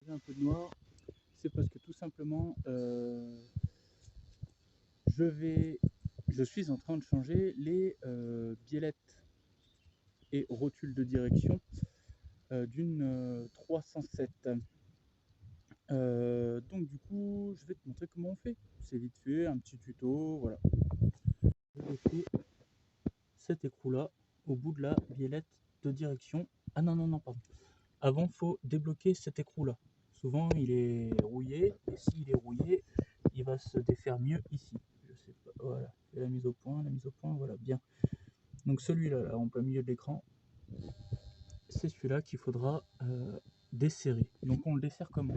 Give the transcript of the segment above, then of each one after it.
un peu de noir, c'est parce que tout simplement je suis en train de changer les biellettes et rotules de direction d'une 307. Donc du coup, je vais te montrer comment on fait. C'est vite fait, un petit tuto, voilà. Je vais faire cet écrou-là au bout de la biellette de direction. Ah non, non, non, pardon. Avant, il faut débloquer cet écrou-là. Souvent, il est rouillé, et s'il est rouillé, il va se défaire mieux ici. Je sais pas, voilà. Et la mise au point, voilà, bien. Donc celui-là, là, en plein milieu de l'écran, c'est celui-là qu'il faudra desserrer. Donc on le dessert comment?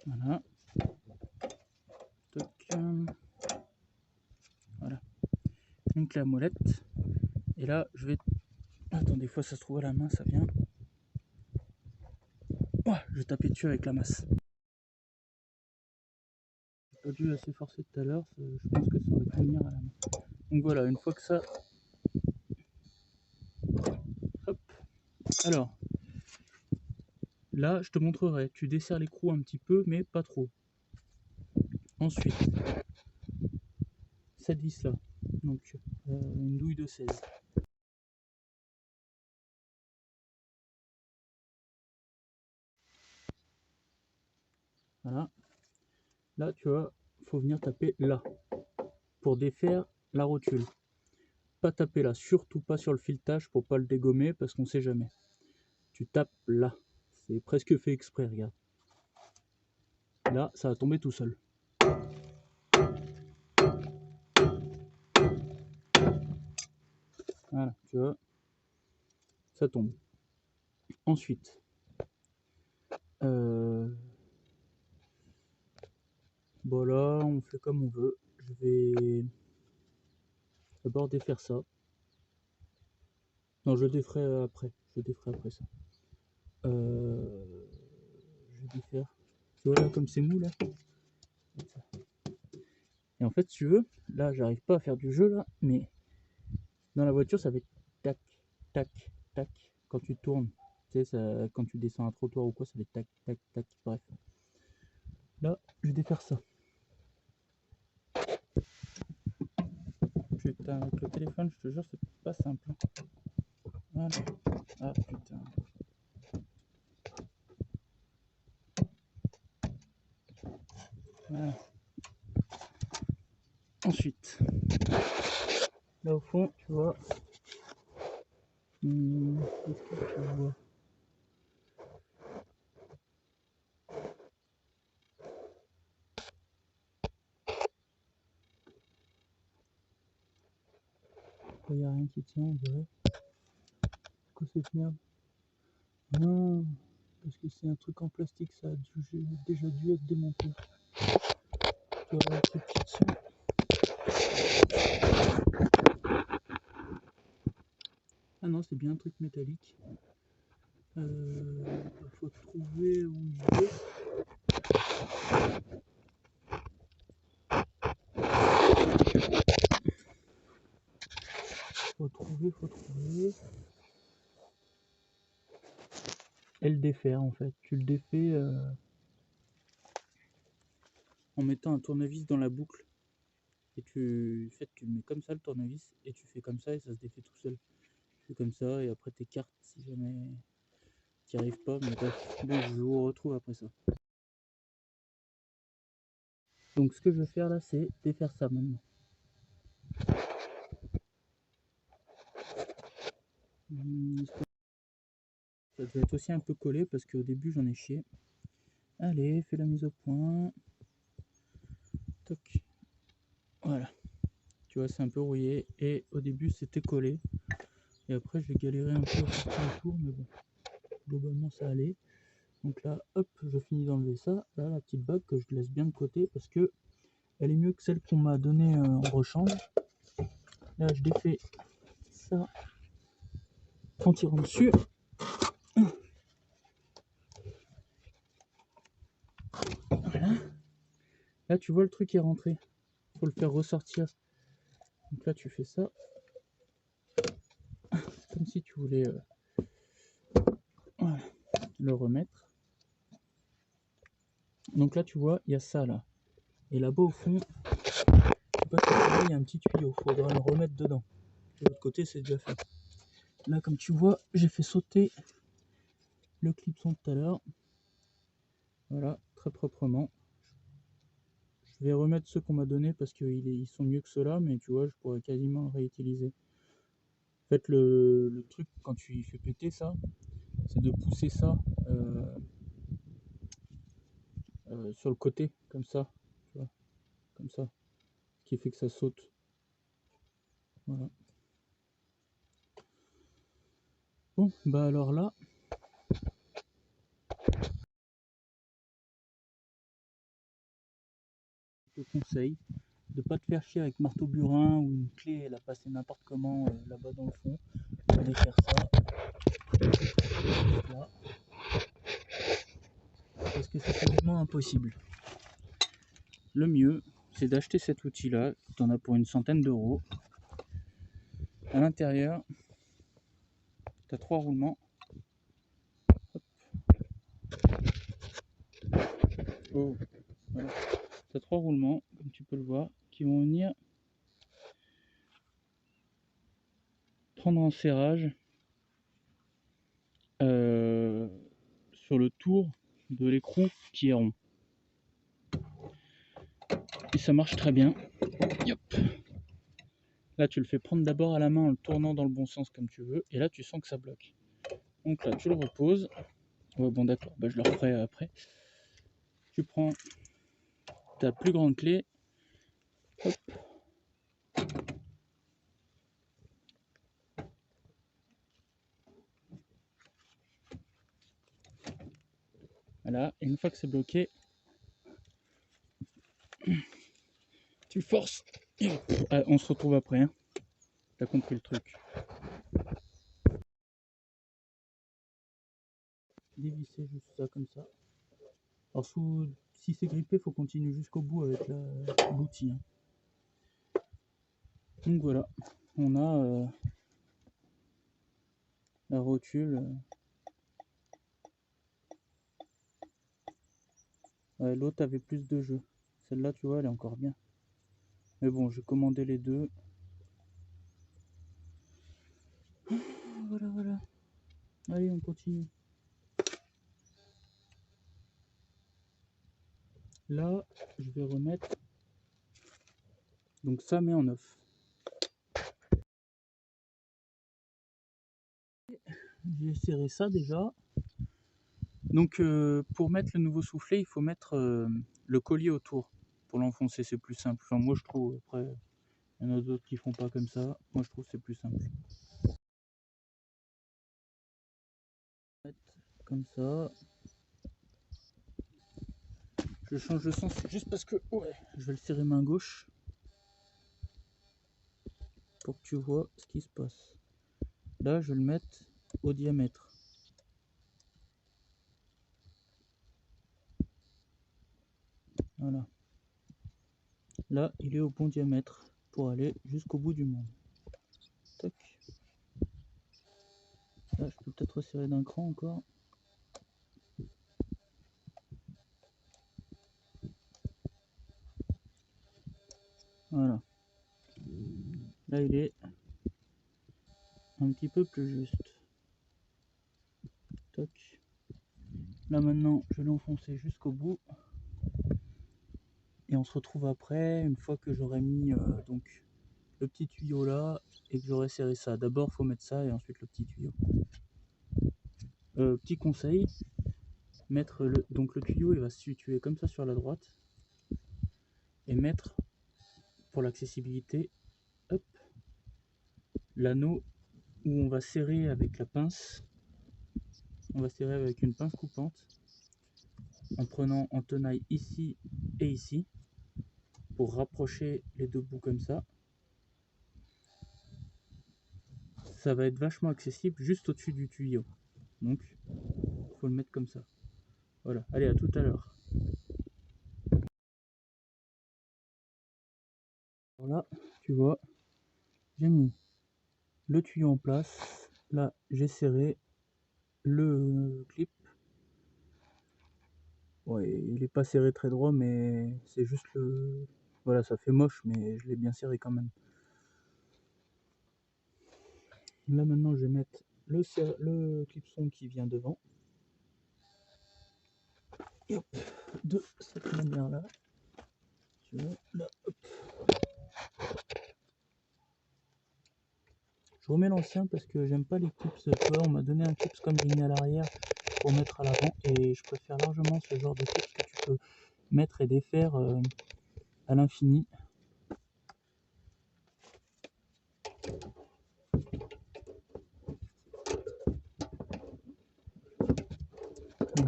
Voilà. Toc. Voilà. Donc la molette. Et là, je vais... Attends, des fois ça se trouve à la main, ça vient. Ouais, je vais taper dessus avec la masse. J'ai pas dû assez forcer tout à l'heure, je pense que ça aurait pu venir à la main. Donc voilà, une fois que ça... Hop. Alors, là, je te montrerai. Tu desserres l'écrou un petit peu, mais pas trop. Ensuite, cette vis-là. Donc, une douille de 16. Voilà. Là, tu vois, il faut venir taper là. Pour défaire la rotule. Pas taper là, surtout pas sur le filetage pour pas le dégommer, parce qu'on sait jamais. Tu tapes là. C'est presque fait exprès, regarde. Là, ça va tomber tout seul. Voilà, tu vois, ça tombe. Ensuite, bon là, on fait comme on veut. Je vais d'abord défaire ça. Non, je déferai après. Je déferai après ça. Je vais défaire. Tu vois là, comme c'est mou là. Et en fait, si tu veux, là, j'arrive pas à faire du jeu là, mais dans la voiture, ça fait tac, tac, tac quand tu tournes. Tu sais, ça, quand tu descends un trottoir ou quoi, ça fait tac, tac, tac. Bref. Là, je vais défaire ça. Putain, avec le téléphone, je te jure, c'est pas simple. Voilà. Ah putain. Voilà. Ensuite, là au fond, tu vois. Qu'est-ce que tu vois? Il n'y a rien qui tient, on dirait. C'est quoi cette merde? Non, parce que c'est un truc en plastique, ça a déjà dû être démonté. Tu vois, un truc qui tient. Ah non, c'est bien un truc métallique. Faut trouver où il est. Faut trouver. Et le défaire en fait. Tu le défais en mettant un tournevis dans la boucle. Et tu le mets comme ça le tournevis et tu fais comme ça et ça se défait tout seul. Tu fais comme ça et après t'écartes si jamais tu n'y arrives pas. Mais bref, bon, je vous retrouve après ça. Donc ce que je vais faire là, c'est défaire ça maintenant. Ça doit être aussi un peu collé parce qu'au début j'en ai chié. Allez, fais la mise au point. Toc. Voilà. Tu vois, c'est un peu rouillé et au début c'était collé. Et après j'ai galéré un peu à faire le tour, mais bon, globalement ça allait. Donc là, hop, je finis d'enlever ça. Là, la petite bague que je laisse bien de côté parce que elle est mieux que celle qu'on m'a donnée en rechange. Là, je défais ça en tirant dessus. Voilà. Là, tu vois, le truc est rentré. Faut le faire ressortir. Donc là, tu fais ça. Comme si tu voulais voilà, le remettre. Donc là, tu vois, il y a ça là. Et là-bas au fond, il y a un petit tuyau. Il faudra le remettre dedans. De l'autre côté, c'est déjà fait. Là, comme tu vois, j'ai fait sauter le clipson tout à l'heure. Voilà, très proprement. Je vais remettre ceux qu'on m'a donné parce qu'ils sont mieux que ceux-là, mais tu vois, je pourrais quasiment le réutiliser. En fait, le truc, quand tu fais péter ça, c'est de pousser ça sur le côté, comme ça, tu vois, comme ça, ce qui fait que ça saute. Voilà. Bon, bah alors là, je te conseille de pas te faire chier avec marteau burin ou une clé, elle a passé n'importe comment là-bas dans le fond. Allez faire ça, là, parce que c'est quasiment impossible. Le mieux, c'est d'acheter cet outil-là, tu en as pour une centaine d'euros. À l'intérieur, tu as 3 roulements. Oh, voilà. Tu as 3 roulements, comme tu peux le voir, qui vont venir prendre en serrage sur le tour de l'écrou qui est rond. Et ça marche très bien. Yop. Là, tu le fais prendre d'abord à la main en le tournant dans le bon sens comme tu veux. Et là, tu sens que ça bloque. Donc là, tu le reposes. Ouais, bon, d'accord, bah, je le referai après. Tu prends ta plus grande clé. Hop. Voilà, et une fois que c'est bloqué, tu forces. Ah, on se retrouve après. Hein. T'as compris le truc. Dévisser juste ça comme ça. Alors si c'est grippé, il faut continuer jusqu'au bout avec l'outil. Hein. Donc voilà, on a la rotule. Ouais, l'autre avait plus de jeu. Celle-là, tu vois, elle est encore bien. Mais bon, j'ai commandé les deux. Voilà, voilà. Allez, on continue. Là, je vais remettre. Donc ça met en neuf. J'ai serré ça déjà. Donc pour mettre le nouveau soufflet, il faut mettre le collier autour. Pour l'enfoncer, c'est plus simple. Enfin, moi je trouve. Après, il y en a d'autres qui font pas comme ça. Moi je trouve que c'est plus simple. Comme ça. Je change de sens juste parce que ouais, je vais le serrer main gauche. Pour que tu vois ce qui se passe. Là, je vais le mettre au diamètre. Voilà. Là, il est au bon diamètre pour aller jusqu'au bout du monde. Tac. Là, je peux peut-être resserrer d'un cran encore. Voilà. Là, il est un petit peu plus juste. Tac. Là, maintenant, je vais l'enfoncer jusqu'au bout. Et on se retrouve après, une fois que j'aurai mis donc le petit tuyau là et que j'aurai serré ça. D'abord, il faut mettre ça et ensuite le petit tuyau. Petit conseil, mettre donc le tuyau, il va se situer comme ça sur la droite et mettre pour l'accessibilité, hop, l'anneau où on va serrer avec la pince. On va serrer avec une pince coupante en prenant en tenaille ici et ici pour rapprocher les deux bouts comme ça. Ça va être vachement accessible juste au-dessus du tuyau. Donc, il faut le mettre comme ça. Voilà, allez, à tout à l'heure. là, tu vois, j'ai mis le tuyau en place. Là, j'ai serré le clip. Ouais, il est pas serré très droit, mais c'est juste le... Voilà, ça fait moche, mais je l'ai bien serré quand même. Là, maintenant, je vais mettre le clipson qui vient devant. Et hop, de cette manière-là. Tu vois, là, hop. Je remets l'ancien parce que j'aime pas les clips. Tu vois, on m'a donné un clips comme j'ai mis à l'arrière pour mettre à l'avant. Et je préfère largement ce genre de clips que tu peux mettre et défaire à l'infini.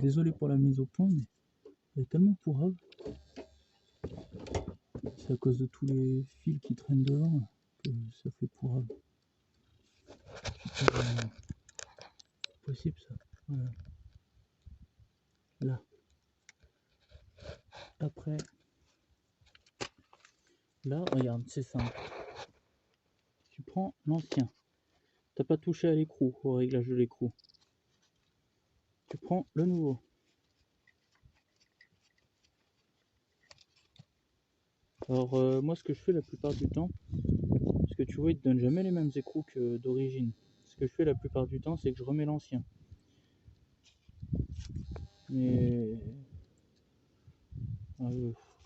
Désolé pour la mise au point, mais elle est tellement pourrave. C'est à cause de tous les fils qui traînent devant que ça fait pourrave. C'est possible ça. Voilà. Là. Après. Là, regarde, c'est simple. Tu prends l'ancien. T'as pas touché à l'écrou, au réglage de l'écrou. Tu prends le nouveau. Alors moi ce que je fais la plupart du temps, parce que tu vois, ils te donnent jamais les mêmes écrous que d'origine. Ce que je fais la plupart du temps, c'est que je remets l'ancien. Mais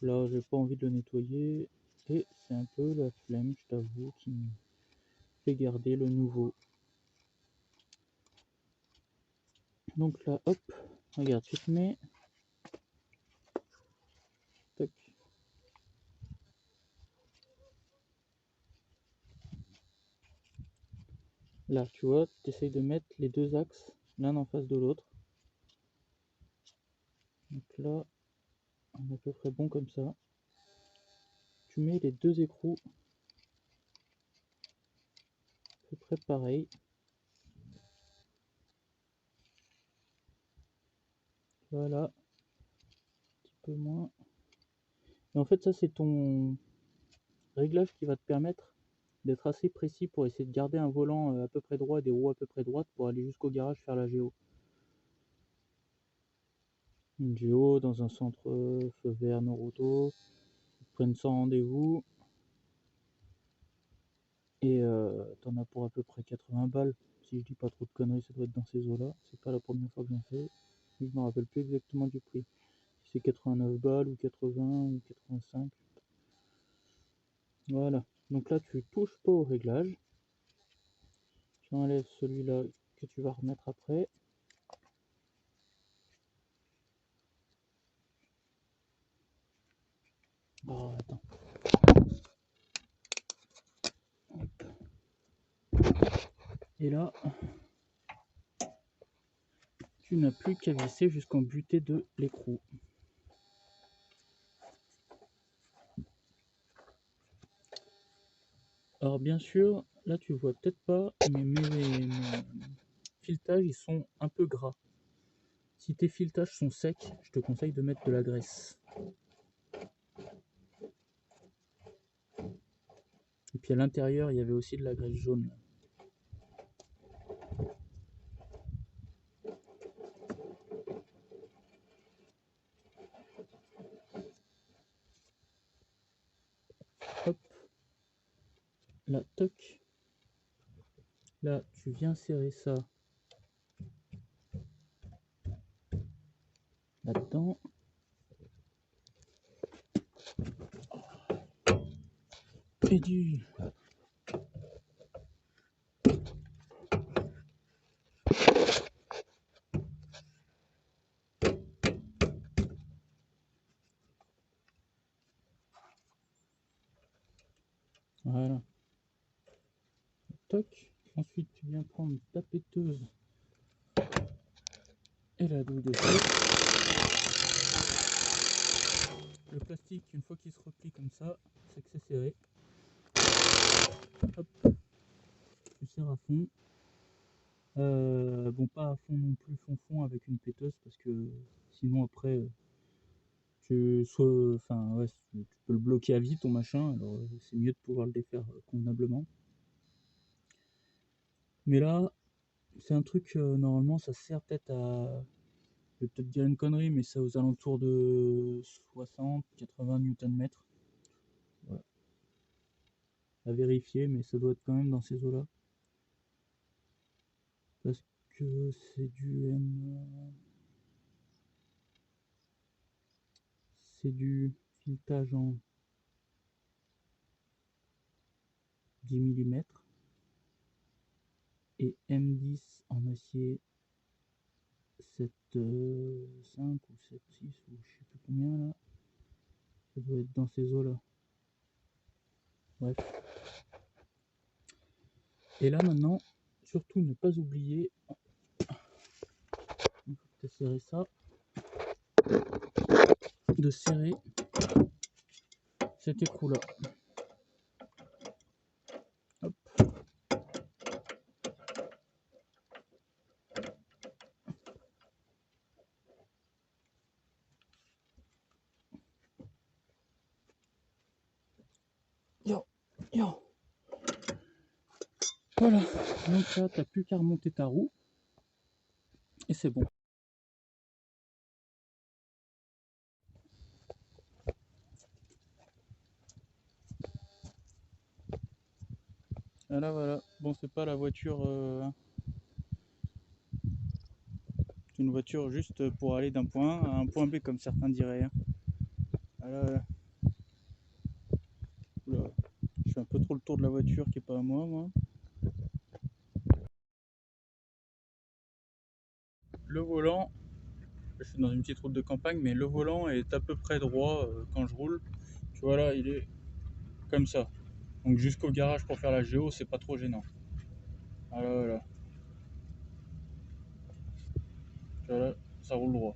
là, j'ai pas envie de le nettoyer. Et c'est un peu la flemme, je t'avoue, qui me fait garder le nouveau. Donc là, hop, regarde, tu te mets. Tac. Là, tu vois, tu essayes de mettre les deux axes l'un en face de l'autre. Donc là, on est à peu près bon comme ça. Tu mets les deux écrous à peu près pareil. Voilà, un petit peu moins. Et en fait, ça, c'est ton réglage qui va te permettre d'être assez précis pour essayer de garder un volant à peu près droit et des roues à peu près droites pour aller jusqu'au garage faire la géo. Une géo dans un centre feu vert Noroto, ils prennent 100 rendez-vous et t'en as pour à peu près 80 balles. Si je dis pas trop de conneries, ça doit être dans ces eaux-là. C'est pas la première fois que j'en fais. Je me rappelle plus exactement du prix. Si c'est 89 balles ou 80 ou 85. Voilà. Donc là, tu touches pas au réglage. Tu enlèves celui-là que tu vas remettre après. Oh, attends. Et là, tu n'as plus qu'à visser jusqu'en butée de l'écrou. Alors bien sûr, là tu vois peut-être pas, mais mes filetages ils sont un peu gras. Si tes filetages sont secs, je te conseille de mettre de la graisse. Et puis à l'intérieur, il y avait aussi de la graisse jaune. Hop, là, toc. Là, tu viens serrer ça là-dedans. Et du... Voilà. Toc. Ensuite, tu viens prendre ta péteuse et la douille de sèche. Le plastique, une fois qu'il se replie comme ça, c'est que c'est serré. Hop, tu serres à fond. Bon, pas à fond non plus, fond avec une péteuse, parce que sinon après enfin, ouais, tu peux le bloquer à vie ton machin, alors c'est mieux de pouvoir le défaire convenablement. Mais là, c'est un truc, normalement, ça sert peut-être à. Je vais peut-être dire une connerie, mais c'est aux alentours de 60-80 Nm. Voilà. À vérifier, mais ça doit être quand même dans ces eaux-là. Parce que c'est du c'est du filetage en 10 mm et M10 en acier 7,5 ou 7,6 ou je sais plus combien là. Ça doit être dans ces eaux-là. Bref. Et là maintenant, surtout ne pas oublier, on va serrer ça, de serrer cet écrou là. Hop. Yo, yo. Voilà, donc là t'as plus qu'à remonter ta roue et c'est bon. Voilà, voilà. Bon, c'est pas la voiture. C'est une voiture juste pour aller d'un point A à un point B, comme certains diraient. Voilà, voilà. Oula. Je fais un peu trop le tour de la voiture qui est pas à moi. Le volant, je suis dans une petite route de campagne, mais le volant est à peu près droit quand je roule. Tu vois là, il est comme ça. Donc jusqu'au garage pour faire la géo, c'est pas trop gênant. Voilà, voilà. Tu vois là, ça roule droit.